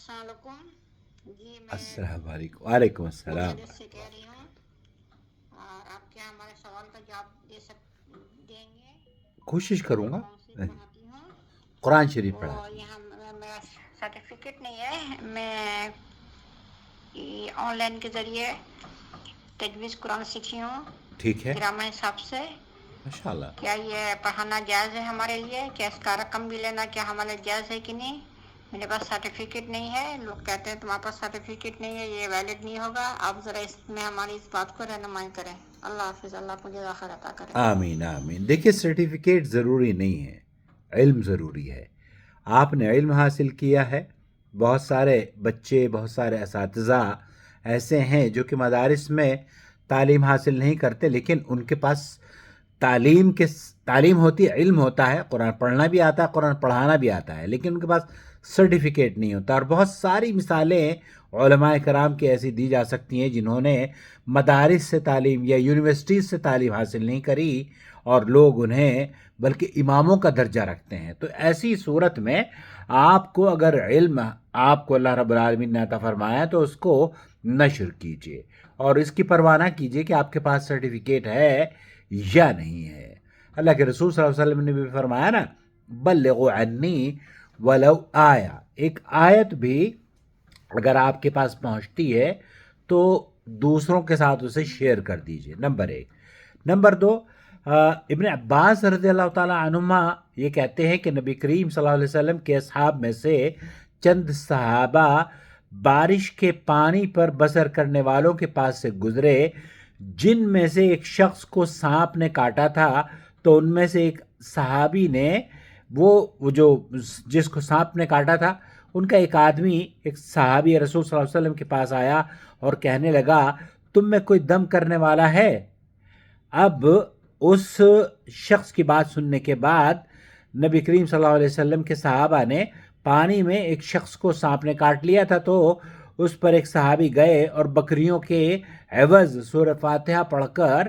السلام علیکم جی، میں السلام علیکم. وعلیکم السلام. مجاہد سے کہہ رہی ہوں، اور آپ کیا ہمارے سوال کا جواب دیں گے؟ کوشش کروں میں گا. کاؤنسلنگ پڑھاتی ہوں، قرآن شریف وہ پڑھاتے ہیں. یہاں میرا سرٹیفکیٹ نہیں ہے، میں آن لائن کے ذریعے تجویز قرآن سیکھی ہوں ٹھیک ہے. گرامر حساب سے. ماشاء اللہ. کیا یہ پڑھانا جائز ہے ہمارے لیے؟ کیا اس کا رقم بھی لینا کیا ہمارے جائز ہے کہ نہیں؟ میرے پاس سرٹیفکیٹ نہیں ہے، لوگ کہتے ہیں تمہارے پاس سرٹیفکیٹ نہیں ہے، یہ ویلڈ نہیں ہوگا. آپ ذرا اس میں ہماری اس بات کو رہنمائی کریں. اللہ حافظ، اللہ مجھے آخر عطا کرے. آمین آمین. دیکھیے سرٹیفکیٹ ضروری نہیں ہے، علم ضروری ہے. آپ نے علم حاصل کیا ہے. بہت سارے بچے، بہت سارے اساتذہ ایسے ہیں جو کہ مدارس میں تعلیم حاصل نہیں کرتے، لیکن ان کے پاس تعلیم ہوتی ہے، علم ہوتا ہے، قرآن پڑھنا بھی آتا ہے، قرآن پڑھانا بھی آتا ہے، لیکن ان کے پاس سرٹیفکیٹ نہیں ہوتا. اور بہت ساری مثالیں علماء کرام کی ایسی دی جا سکتی ہیں جنہوں نے مدارس سے تعلیم یا یونیورسٹیز سے تعلیم حاصل نہیں کری، اور لوگ انہیں بلکہ اماموں کا درجہ رکھتے ہیں. تو ایسی صورت میں آپ کو اگر علم آپ کو اللہ رب العالمین نے عطا فرمایا تو اس کو نشر کیجیے، اور اس کی پرواہ نہ کیجیے کہ آپ کے پاس سرٹیفکیٹ ہے یا نہیں ہے. اللہ کے رسول صلی اللہ علیہ وسلم نے بھی فرمایا نا، بلغوا عنی ولو آیا. ایک آیت بھی اگر آپ کے پاس پہنچتی ہے تو دوسروں کے ساتھ اسے شیئر کر دیجیے. نمبر 1. نمبر 2، ابن عباس رضی اللہ تعالیٰ عنہما یہ کہتے ہیں کہ نبی کریم صلی اللہ علیہ وسلم کے اصحاب میں سے چند صحابہ بارش کے پانی پر بسر کرنے والوں کے پاس سے گزرے، جن میں سے ایک شخص کو سانپ نے کاٹا تھا. تو ان میں سے ایک صحابی نے وہ جو جس کو سانپ نے کاٹا تھا، ان کا ایک آدمی، ایک صحابی رسول صلی اللہ علیہ وسلم کے پاس آیا اور کہنے لگا، تم میں کوئی دم کرنے والا ہے؟ اب اس شخص کی بات سننے کے بعد نبی کریم صلی اللہ علیہ وسلم کے صحابہ نے پانی میں ایک شخص کو سانپ نے کاٹ لیا تھا، تو اس پر ایک صحابی گئے اور بکریوں کے عوض سورہ فاتحہ پڑھ کر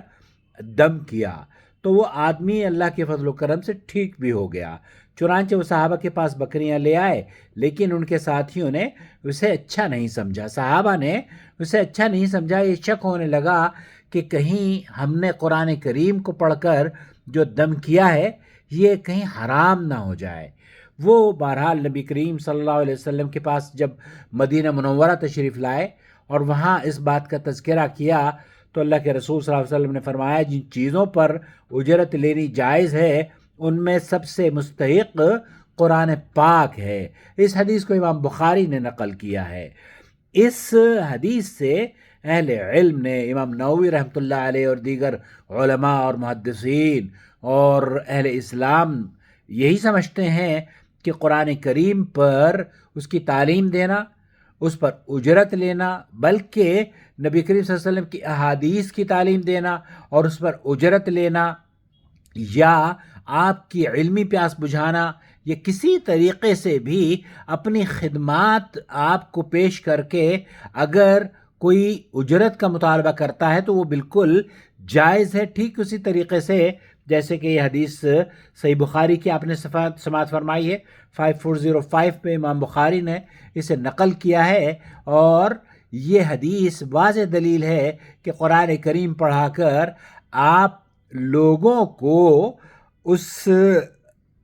دم کیا. تو وہ آدمی اللہ کے فضل و کرم سے ٹھیک بھی ہو گیا. چنانچہ وہ صحابہ کے پاس بکریاں لے آئے، لیکن ان کے ساتھیوں نے اسے اچھا نہیں سمجھا. صحابہ نے اسے اچھا نہیں سمجھا. یہ شک ہونے لگا کہ کہیں ہم نے قرآن کریم کو پڑھ کر جو دم کیا ہے یہ کہیں حرام نہ ہو جائے. وہ بہرحال نبی کریم صلی اللہ علیہ وسلم کے پاس جب مدینہ منورہ تشریف لائے اور وہاں اس بات کا تذکرہ کیا تو اللہ کے رسول صلی اللہ علیہ وسلم نے فرمایا، جن چیزوں پر اجرت لینی جائز ہے ان میں سب سے مستحق قرآن پاک ہے. اس حدیث کو امام بخاری نے نقل کیا ہے. اس حدیث سے اہل علم نے، امام نووی رحمۃ اللہ علیہ اور دیگر علماء اور محدثین اور اہل اسلام یہی سمجھتے ہیں کہ قرآن کریم پر اس کی تعلیم دینا، اس پر اجرت لینا، بلکہ نبی کریم صلی اللہ علیہ وسلم کی احادیث کی تعلیم دینا اور اس پر اجرت لینا، یا آپ کی علمی پیاس بجھانا، یا کسی طریقے سے بھی اپنی خدمات آپ کو پیش کر کے اگر کوئی اجرت کا مطالبہ کرتا ہے تو وہ بالکل جائز ہے. ٹھیک اسی طریقے سے جیسے کہ یہ حدیث صحیح بخاری کی آپ نے سماعت فرمائی ہے، 5405 پہ امام بخاری نے اسے نقل کیا ہے، اور یہ حدیث واضح دلیل ہے کہ قرآن کریم پڑھا کر آپ لوگوں کو اس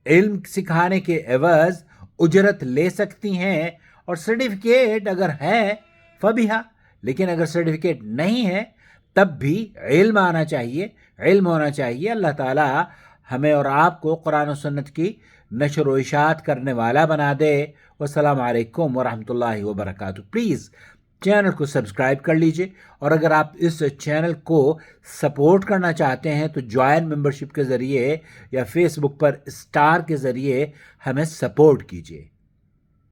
علم سکھانے کے عوض اجرت لے سکتی ہیں. اور سرٹیفکیٹ اگر ہے فبیہا، لیکن اگر سرٹیفکیٹ نہیں ہے تب بھی علم آنا چاہیے، علم ہونا چاہیے. اللہ تعالی ہمیں اور آپ کو قرآن و سنت کی نشر و اشاعت کرنے والا بنا دے. والسلام علیکم ورحمۃ اللہ وبرکاتہ. پلیز چینل کو سبسکرائب کر لیجئے، اور اگر آپ اس چینل کو سپورٹ کرنا چاہتے ہیں تو جوائن ممبرشپ کے ذریعے یا فیس بک پر اسٹار کے ذریعے ہمیں سپورٹ کیجئے.